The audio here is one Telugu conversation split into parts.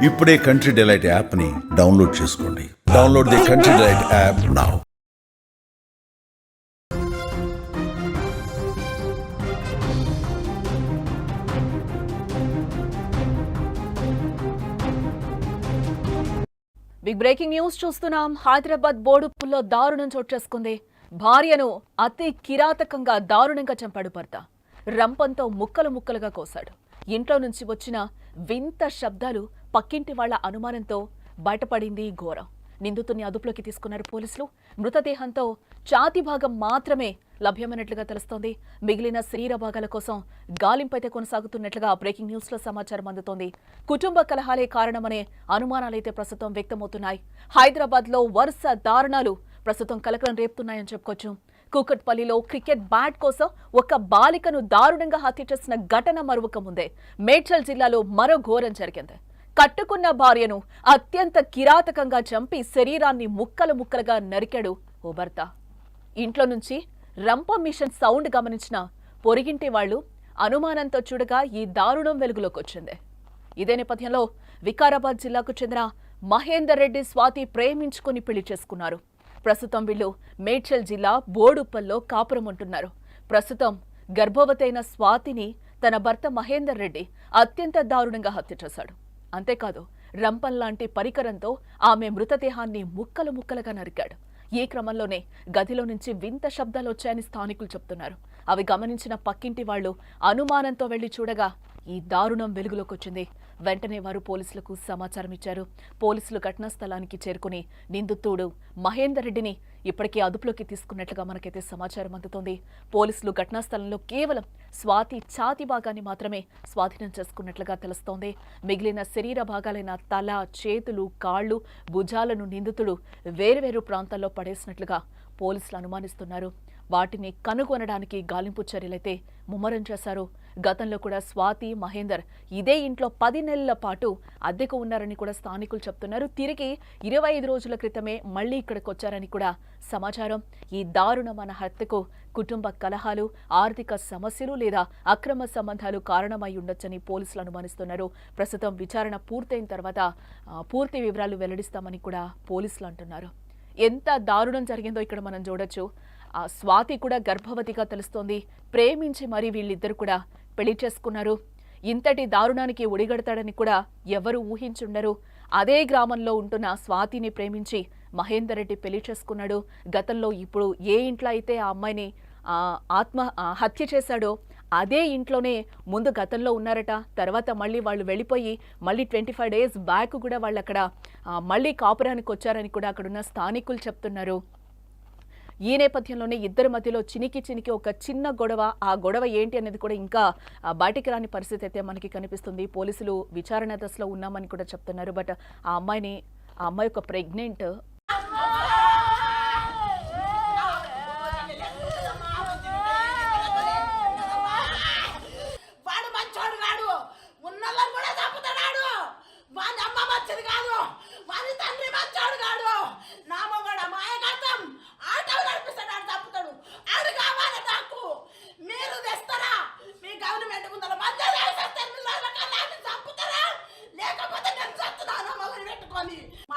ఇప్పుడే కంట్రీ డిలైట్ యాప్ని డౌన్లోడ్ చేసుకోండి. Download the Country Delight app now. Big breaking news చూస్తున్నాం. హైదరాబాద్ బోడుప్పుల్లో దారుణం చోటు చేసుకుంది. భార్యను అతి కిరాతకంగా దారుణంగా చంపాడు భర్త. రంపంతో ముక్కలు ముక్కలుగా కోశాడు. ఇంట్లో నుంచి వచ్చిన వింత శబ్దాలు పక్కింటి వాళ్ల అనుమానంతో బయటపడింది ఘోరం. నిందితుడిని అదుపులోకి తీసుకున్నారు పోలీసులు. మృతదేహంతో ఛాతీ భాగం మాత్రమే లభ్యమైనట్లుగా తెలుస్తోంది. మిగిలిన శరీర భాగాల కోసం గాలింపైతే కొనసాగుతున్నట్లుగా బ్రేకింగ్ న్యూస్ లో సమాచారం అందుతోంది. కుటుంబ కలహాలే కారణమనే అనుమానాలైతే ప్రస్తుతం వ్యక్తమవుతున్నాయి. హైదరాబాద్ లో వరుస దారుణాలు ప్రస్తుతం కలకలం రేపుతున్నాయని చెప్పుకోవచ్చు. కూకట్పల్లిలో క్రికెట్ బ్యాట్ కోసం ఒక బాలికను దారుణంగా హత్య చేసిన ఘటన మరువక ముందే మేడ్చల్ జిల్లాలో మరో ఘోరం జరిగింది. కట్టుకున్న భార్యను అత్యంత కిరాతకంగా చంపి శరీరాన్ని ముక్కలు ముక్కలుగా నరికాడు ఓ భర్త. ఇంట్లో నుంచి రంప మిషన్ సౌండ్ గమనించిన పొరిగింటి వాళ్లు అనుమానంతో చూడగా ఈ దారుణం వెలుగులోకి వచ్చింది. ఇదే నేపథ్యంలో వికారాబాద్ జిల్లాకు చెందిన మహేందర్ రెడ్డి స్వాతి ప్రేమించుకుని పెళ్లి చేసుకున్నారు. ప్రస్తుతం వీళ్లు మేడ్చల్ జిల్లా బోడుప్పల్లో కాపురం ఉంటున్నారు. ప్రస్తుతం గర్భవతైన స్వాతిని తన భర్త మహేందర్ రెడ్డి అత్యంత దారుణంగా హత్య చేశాడు. అంతేకాదు రంపంలాంటి పరికరంతో ఆమె మృతదేహాన్ని ముక్కలు ముక్కలుగా నరికాడు. ఈ క్రమంలోనే గదిలో నుంచి వింత శబ్దాలు వచ్చాయని స్థానికులు చెప్తున్నారు. అవి గమనించిన పక్కింటి వాళ్లు అనుమానంతో వెళ్లి చూడగా ఈ దారుణం వెలుగులోకి వచ్చింది. వెంటనే వారు పోలీసులకు సమాచారం ఇచ్చారు. పోలీసులు ఘటనా స్థలానికి చేరుకుని నిందితుడు మహేందర్ రెడ్డిని ఇప్పటికే అదుపులోకి తీసుకున్నట్లుగా మనకైతే సమాచారం అందుతోంది. పోలీసులు ఘటనా స్థలంలో కేవలం స్వాతి ఛాతీ భాగాన్ని మాత్రమే స్వాధీనం చేసుకున్నట్లుగా తెలుస్తోంది. మిగిలిన శరీర భాగాలైన తల, చేతులు, కాళ్లు, భుజాలను నిందితుడు వేరువేరు ప్రాంతాల్లో పడేసినట్లుగా పోలీసులు అనుమానిస్తున్నారు. వాటిని కనుగొనడానికి గాలింపు చర్యలైతే ముమ్మరం చేశారు. గతంలో కూడా స్వాతి, మహేందర్ ఇదే ఇంట్లో 10 నెలల పాటు అద్దెకు ఉన్నారని కూడా స్థానికులు చెప్తున్నారు. తిరిగి 25 రోజుల క్రితమే మళ్లీ ఇక్కడికి వచ్చారని కూడా సమాచారం. ఈ దారుణమైన హత్యకు కుటుంబ కలహాలు, ఆర్థిక సమస్యలు లేదా అక్రమ సంబంధాలు కారణమై ఉండొచ్చని పోలీసులు అనుమానిస్తున్నారు. ప్రస్తుతం విచారణ పూర్తయిన తర్వాత పూర్తి వివరాలు వెల్లడిస్తామని కూడా పోలీసులు అంటున్నారు. ఎంత దారుణం జరిగిందో ఇక్కడ మనం చూడొచ్చు. ఆ స్వాతి కూడా గర్భవతిగా తెలుస్తోంది. ప్రేమించి మరీ వీళ్ళిద్దరు కూడా పెళ్లి చేసుకున్నారు. ఇంతటి దారుణానికి ఒడిగడతాడని కూడా ఎవరు ఊహించుండరు. అదే గ్రామంలో ఉంటున్న స్వాతిని ప్రేమించి మహేందర్ రెడ్డి పెళ్లి చేసుకున్నాడు. గతంలో ఇప్పుడు ఏ ఇంట్లో అయితే ఆ అమ్మాయిని హత్య చేశాడో అదే ఇంట్లోనే ముందు గతంలో ఉన్నారట. తర్వాత మళ్ళీ వాళ్ళు వెళ్ళిపోయి మళ్ళీ 25 డేస్ బ్యాక్ కూడా వాళ్ళు అక్కడ మళ్ళీ కాపురానికి వచ్చారని కూడా అక్కడున్న స్థానికులు చెప్తున్నారు. ఈ నేపథ్యంలోనే ఇద్దరి మధ్యలో చినికి ఒక చిన్న గొడవ, ఆ గొడవ ఏంటి అనేది కూడా ఇంకా బయటికి రాని పరిస్థితి అయితే మనకి కనిపిస్తుంది. పోలీసులు విచారణ దశలో ఉన్నామని కూడా చెప్తున్నారు. బట్ ఆ అమ్మాయి ఒక ప్రెగ్నెంట్.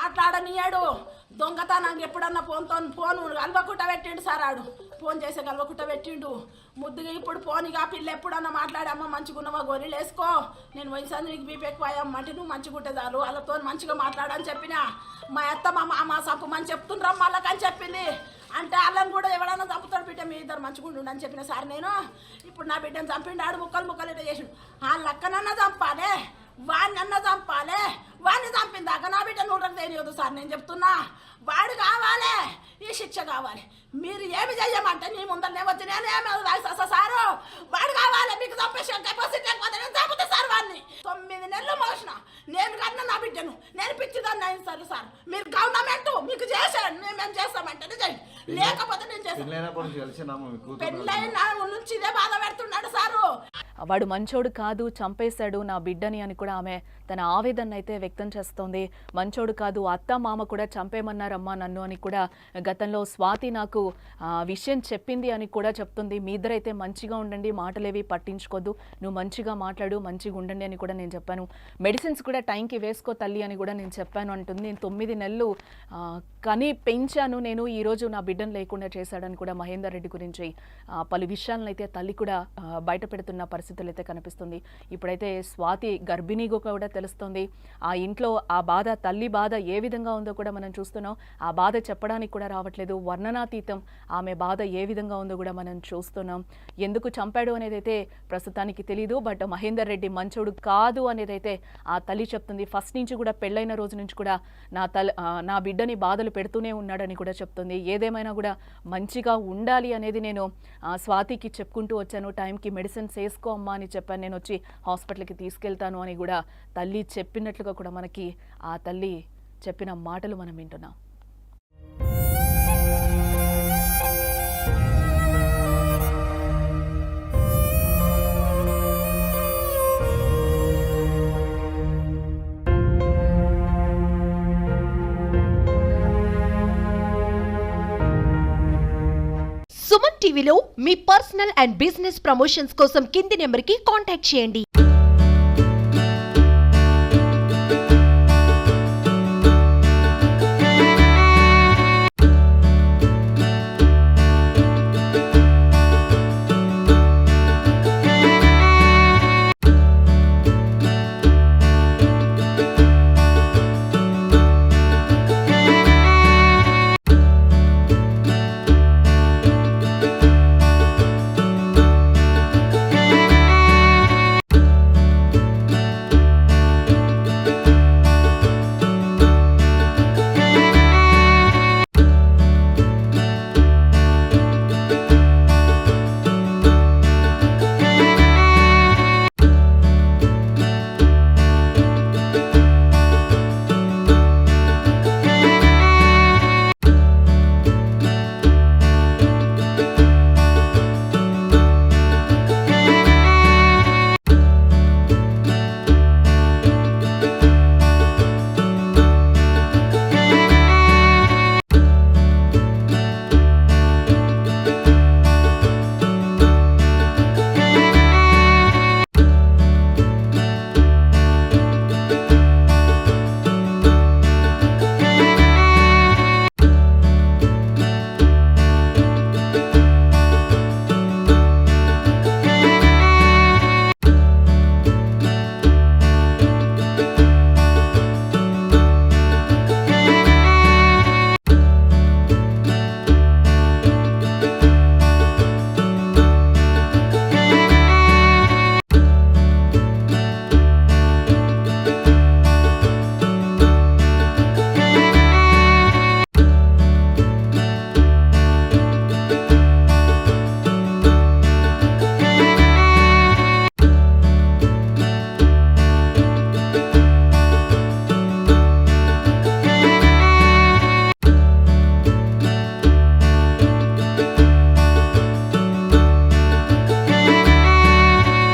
మాట్లాడనియాడు. దొంగతనానికి ఎప్పుడన్నా ఫోన్ కలవకుట్ట పెట్టిండు సార్. ఆడు ఫోన్ చేసే కలవకుట్ట పెట్టిండు ముద్దుగా. ఇప్పుడు ఫోన్గా పిల్ల ఎప్పుడన్నా మాట్లాడమ్మా మంచిగున్నవా గొర్రెలు వేసుకో, నేను వయసు నీకు బీపీ ఎక్కువయ్యమ్మంటే నువ్వు మంచిగుంటే చాలు, వాళ్ళతో మంచిగా మాట్లాడని చెప్పిన. మా అత్త మా మామ చంపమని చెప్తుండ్రమ్మ వాళ్ళకని చెప్పింది. అంటే వాళ్ళని కూడా ఎవడన్నా చంపుతాడు బిడ్డ, మీ ఇద్దరు మంచిగుండు అని చెప్పిన సార్ నేను. ఇప్పుడు నా బిడ్డను చంపిండు. ఆడు ముక్కలు ఇట్లా చేసిండు. ఆ లక్కనన్నా చంపాలే, వాడిని అన్న చంపాలే. వాడిని చంపిందాక నా బిడ్డ నూటకు తెలియదు సార్. నేను చెప్తున్నా వాడు కావాలి, ఈ శిక్ష కావాలి. మీరు ఏమి చెయ్యమంటే నీ ముందరనే వచ్చి నేనేమి రాయిస్తా సారు. వాడు కావాలి, మీకు చంపేసి కెపాసిటీ లేకపోతే నేను చంపుతా సార్ వాడిని. 9 నెలలు మోసిన నేను కన్నా నా బిడ్డను నేను పిచ్చిదాన్ని అయింది సార్. సార్ మీరు గవర్నమెంట్ మీకు చేశాను, మేము చేస్తామంటే చేయండి, లేకపోతే నేను చేస్తాను. పెళ్ళైన నుంచి ఇదే బాధ పెడుతున్నాడు సారు. వాడు మంచోడు కాదు, చంపేశాడు నా బిడ్డని అని కూడా ఆమె తన ఆవేదన అయితే వ్యక్తం చేస్తోంది. మంచోడు కాదు, అత్త మామ కూడా చంపేమన్నారమ్మా నన్ను అని కూడా గతంలో స్వాతి నాకు విషయం చెప్పింది అని కూడా చెప్తుంది. మీ ఇద్దరైతే మంచిగా ఉండండి, మాటలేవి పట్టించుకోద్దు, నువ్వు మంచిగా మాట్లాడు, మంచిగా ఉండండి అని కూడా నేను చెప్పాను. మెడిసిన్స్ కూడా టైంకి వేసుకో తల్లి అని కూడా నేను చెప్పాను అంటుంది. నేను 9 నెలలు కని పెంచాను, నేను ఈరోజు నా బిడ్డను లేకుండా చేశాడని కూడా మహేందర్ రెడ్డి గురించి పలు విషయాలను అయితే తల్లి కూడా బయట పెడుతున్న పరిస్థితులు అయితే కనిపిస్తుంది. ఇప్పుడైతే స్వాతి గర్భిణీగా కూడా తెలుస్తుంది. ఆ ఇంట్లో ఆ బాధ, తల్లి బాధ ఏ విధంగా ఉందో కూడా మనం చూస్తున్నాం. ఆ బాధ చెప్పడానికి కూడా రావట్లేదు, వర్ణనాతీతం. ఆమె బాధ ఏ విధంగా ఉందో కూడా మనం చూస్తున్నాం. ఎందుకు చంపాడు అనేది అయితే ప్రస్తుతానికి తెలీదు, బట్ మహేందర్ రెడ్డి మంచోడు కాదు అనేది అయితే ఆ తల్లి చెప్తుంది. ఫస్ట్ నుంచి కూడా పెళ్ళైన రోజు నుంచి కూడా నా బిడ్డని బాధలు పెడుతూనే ఉన్నాడని కూడా చెప్తుంది. ఏదేమైనా కూడా మంచిగా ఉండాలి అనేది నేను స్వాతికి చెప్పుకుంటూ వచ్చాను. టైంకి మెడిసిన్స్ వేసుకో అమ్మా అని చెప్పాను, నేను వచ్చి హాస్పిటల్కి తీసుకెళ్తాను అని కూడా తల్లి చెప్పినట్లుగా కూడా మనకి ఆ తల్లి చెప్పిన మాటలు మనం వింటున్నాం. సుమన్ టీవీలో మీ పర్సనల్ అండ్ బిజినెస్ ప్రమోషన్స్ కోసం కింది నెంబర్కి కాంటాక్ట్ చేయండి.